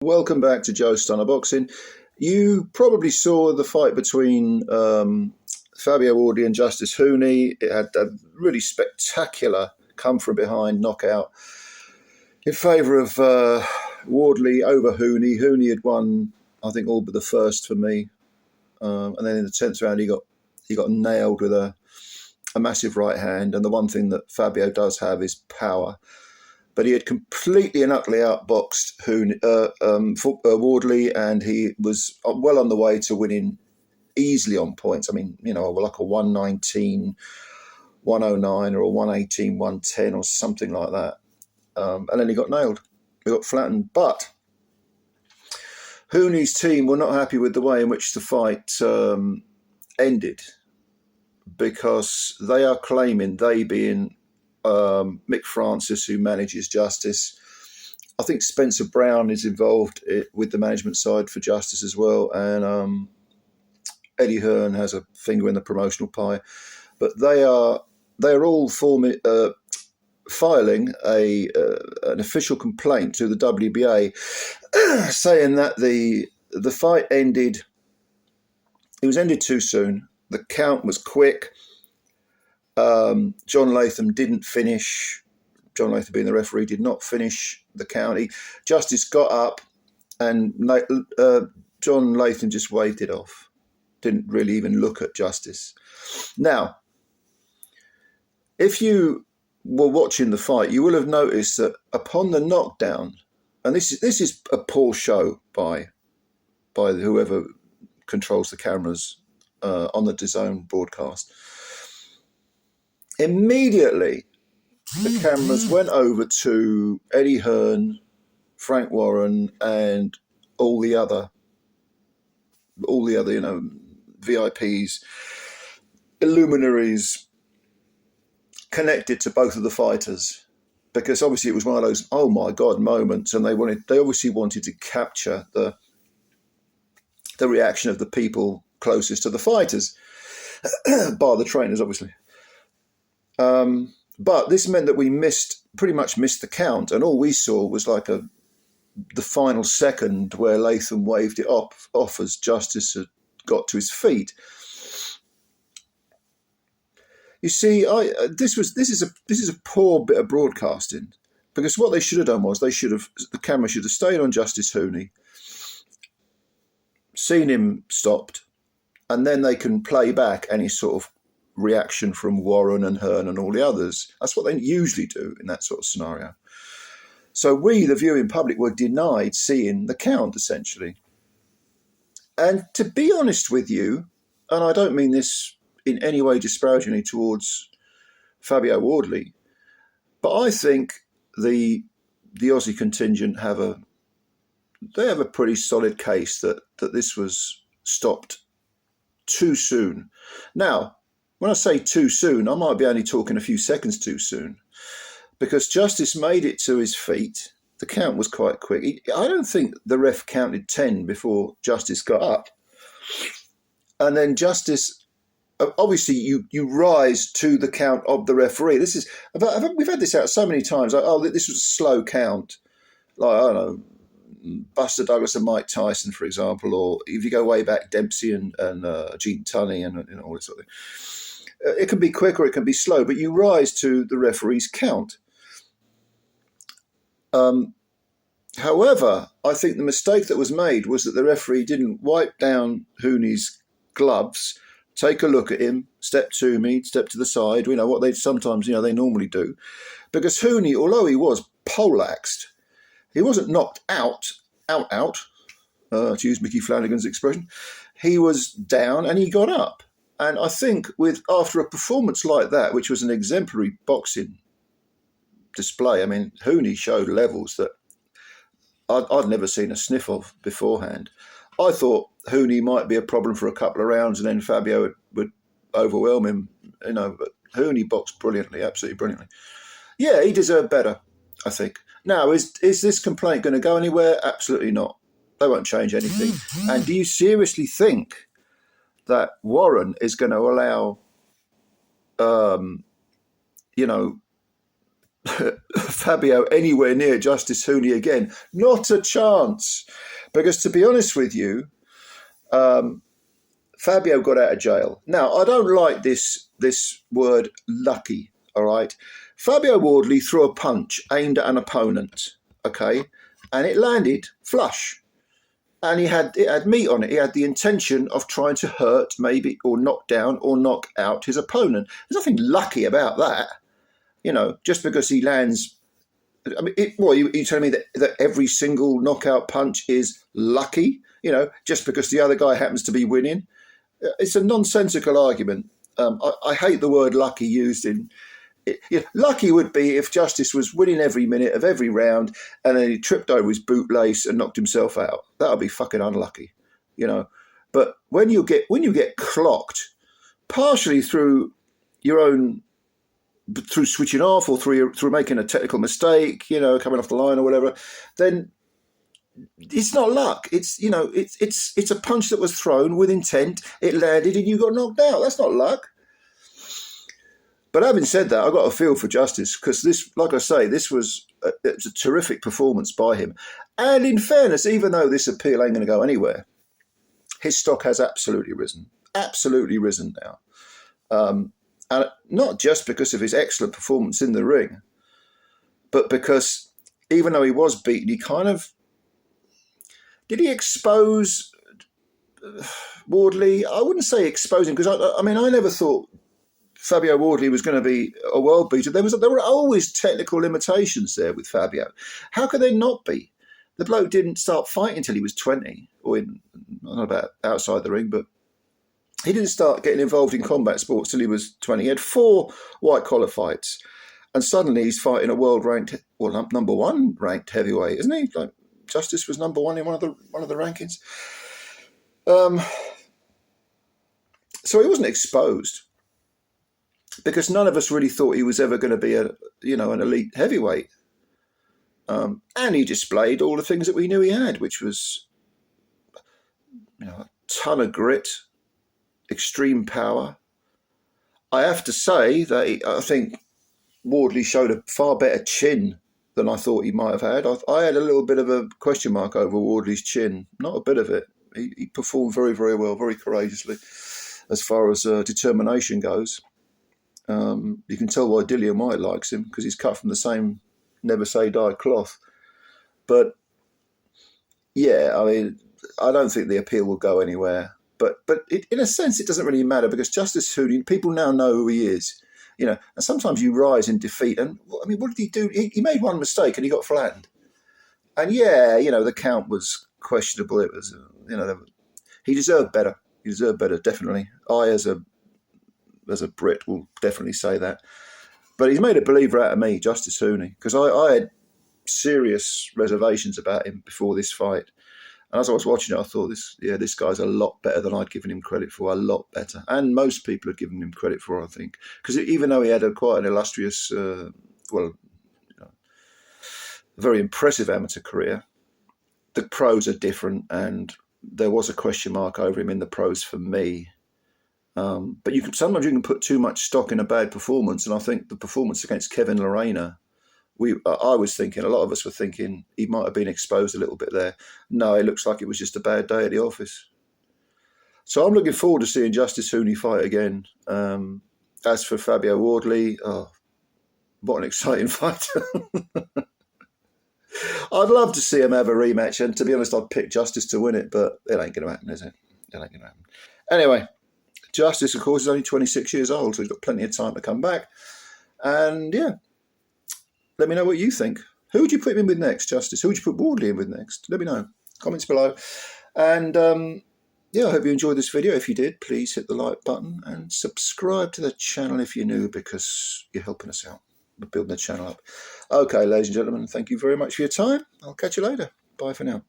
Welcome back to Joe Stunner Boxing. You probably saw the fight between Fabio Wardley and Justis Huni. It had a really spectacular come from behind knockout in favour of Wardley over Huni. Huni had won, I think, all but the first for me, and then in the 10th round he got nailed with a massive right hand. And the one thing that Fabio does have is power. But he had completely and utterly outboxed Wardley, and he was well on the way to winning easily on points. I mean, like a 119, 109 or a 118, 110 or something like that. And then he got nailed. He got flattened. But Huni's team were not happy with the way in which the fight ended, because they are claiming, they being Mick Francis, who manages Justis. I think Spencer Brown is involved with the management side for Justis as well, and Eddie Hearn has a finger in the promotional pie. But they are all filing an official complaint to the WBA, saying that the fight ended. It was ended too soon. The count was quick. John Latham didn't finish. John Latham, being the referee, did not finish the count. Justis got up, and John Latham just waved it off. Didn't really even look at Justis. Now, if you were watching the fight, you will have noticed that upon the knockdown, and this is a poor show by whoever controls the cameras on the DAZN broadcast. Immediately, the cameras went over to Eddie Hearn, Frank Warren, and all the other, VIPs, luminaries connected to both of the fighters, because obviously it was one of those oh my god moments, and they obviously wanted to capture the reaction of the people closest to the fighters, bar the trainers, obviously. But this meant that we pretty much missed the count, and all we saw was like the final second where Latham waved it off as Justis had got to his feet. You see, this is a poor bit of broadcasting, because what they should have done was the camera should have stayed on Justis Huni, seen him stopped, and then they can play back any sort of reaction from Warren and Hearn and all the others. That's what they usually do in that sort of scenario. So we, the viewing public, were denied seeing the count, essentially. And to be honest with you, and I don't mean this in any way disparagingly towards Fabio Wardley, but I think the Aussie contingent have a pretty solid case that this was stopped too soon. Now, when I say too soon, I might be only talking a few seconds too soon, because Justis made it to his feet. The count was quite quick. I don't think the ref counted 10 before Justis got up. And then Justis, obviously you rise to the count of the referee. We've had this out so many times. Like, this was a slow count. Like, I don't know, Buster Douglas and Mike Tyson, for example, or if you go way back, Dempsey and Gene Tunney and all this sort of thing. It can be quick or it can be slow, but you rise to the referee's count. However, I think the mistake that was made was that the referee didn't wipe down Huni's gloves, take a look at him, step to me, step to the side, what they sometimes, they normally do. Because Huni, although he was poleaxed, he wasn't knocked out, to use Mickey Flanagan's expression. He was down and he got up. And I think after a performance like that, which was an exemplary boxing display, I mean, Huni showed levels that I'd never seen a sniff of beforehand. I thought Huni might be a problem for a couple of rounds and then Fabio would overwhelm him, but Huni boxed brilliantly, absolutely brilliantly. Yeah, he deserved better, I think. Now, is this complaint going to go anywhere? Absolutely not. They won't change anything. And do you seriously think that Warren is going to allow, Fabio anywhere near Justis Huni again. Not a chance. Because to be honest with you, Fabio got out of jail. Now, I don't like this word lucky, all right? Fabio Wardley threw a punch aimed at an opponent, okay? And it landed flush. And it had meat on it. He had the intention of trying to hurt, maybe, or knock down or knock out his opponent. There's nothing lucky about that. You know, just because he lands... I mean, you telling me that every single knockout punch is lucky? You know, just because the other guy happens to be winning? It's a nonsensical argument. I hate the word lucky used in... lucky would be if Justis was winning every minute of every round and then he tripped over his bootlace and knocked himself out. That would be fucking unlucky, you know. But when you get clocked, partially through your own, through switching off or through making a technical mistake, you know, coming off the line or whatever, then it's not luck. It's, you know, it's a punch that was thrown with intent. It landed and you got knocked out. That's not luck. But having said that, I got a feel for Justis because this, like I say, it was a terrific performance by him. And in fairness, even though this appeal ain't going to go anywhere, his stock has absolutely risen now. And not just because of his excellent performance in the ring, but because even though he was beaten, he kind of... Did he expose Wardley? I wouldn't say exposing, because I mean, I never thought Fabio Wardley was going to be a world beater. There were always technical limitations there with Fabio. How could there not be? The bloke didn't start fighting until he was 20, or I don't know about outside the ring, but he didn't start getting involved in combat sports till he was 20. He had 4 white-collar fights, and suddenly he's fighting a world-ranked, well, number 1 ranked heavyweight, isn't he? Like Justis was number 1 in one of the rankings. So he wasn't exposed, because none of us really thought he was ever going to be an elite heavyweight. And he displayed all the things that we knew he had, which was, you know, a ton of grit, extreme power. I have to say that I think Wardley showed a far better chin than I thought he might have had. I had a little bit of a question mark over Wardley's chin, not a bit of it. He performed very, very well, very courageously, as far as determination goes. You can tell why Dillian White likes him, because he's cut from the same never say die cloth. But yeah, I mean, I don't think the appeal will go anywhere. But in a sense, it doesn't really matter, because Justis Huni, people now know who he is. You know, and sometimes you rise in defeat. And I mean, what did he do? He made one mistake and he got flattened. And yeah, you know, the count was questionable. It was, you know, he deserved better. He deserved better, definitely. I, as a Brit, will definitely say that. But he's made a believer out of me, Justis Huni, because I had serious reservations about him before this fight. And as I was watching it, I thought, this guy's a lot better than I'd given him credit for, a lot better. And most people had given him credit for, I think. Because even though he had quite an illustrious, a very impressive amateur career, the pros are different, and there was a question mark over him in the pros for me. But sometimes you can put too much stock in a bad performance, and I think the performance against Kevin Lorena, I was thinking, a lot of us were thinking he might have been exposed a little bit there. No, it looks like it was just a bad day at the office. So I'm looking forward to seeing Justis Huni fight again. As for Fabio Wardley, what an exciting fight. I'd love to see him have a rematch, and to be honest, I'd pick Justis to win it, but it ain't going to happen, is it? It ain't going to happen. Anyway, Justis, of course, is only 26 years old, so he's got plenty of time to come back. And yeah, let me know what you think. Who would you put him in with next, Justis? Who would you put Wardley in with next? Let me know. Comments below. And yeah, I hope you enjoyed this video. If you did, please hit the like button and subscribe to the channel if you're new, because you're helping us out. We're building the channel up. Okay, ladies and gentlemen, thank you very much for your time. I'll catch you later. Bye for now.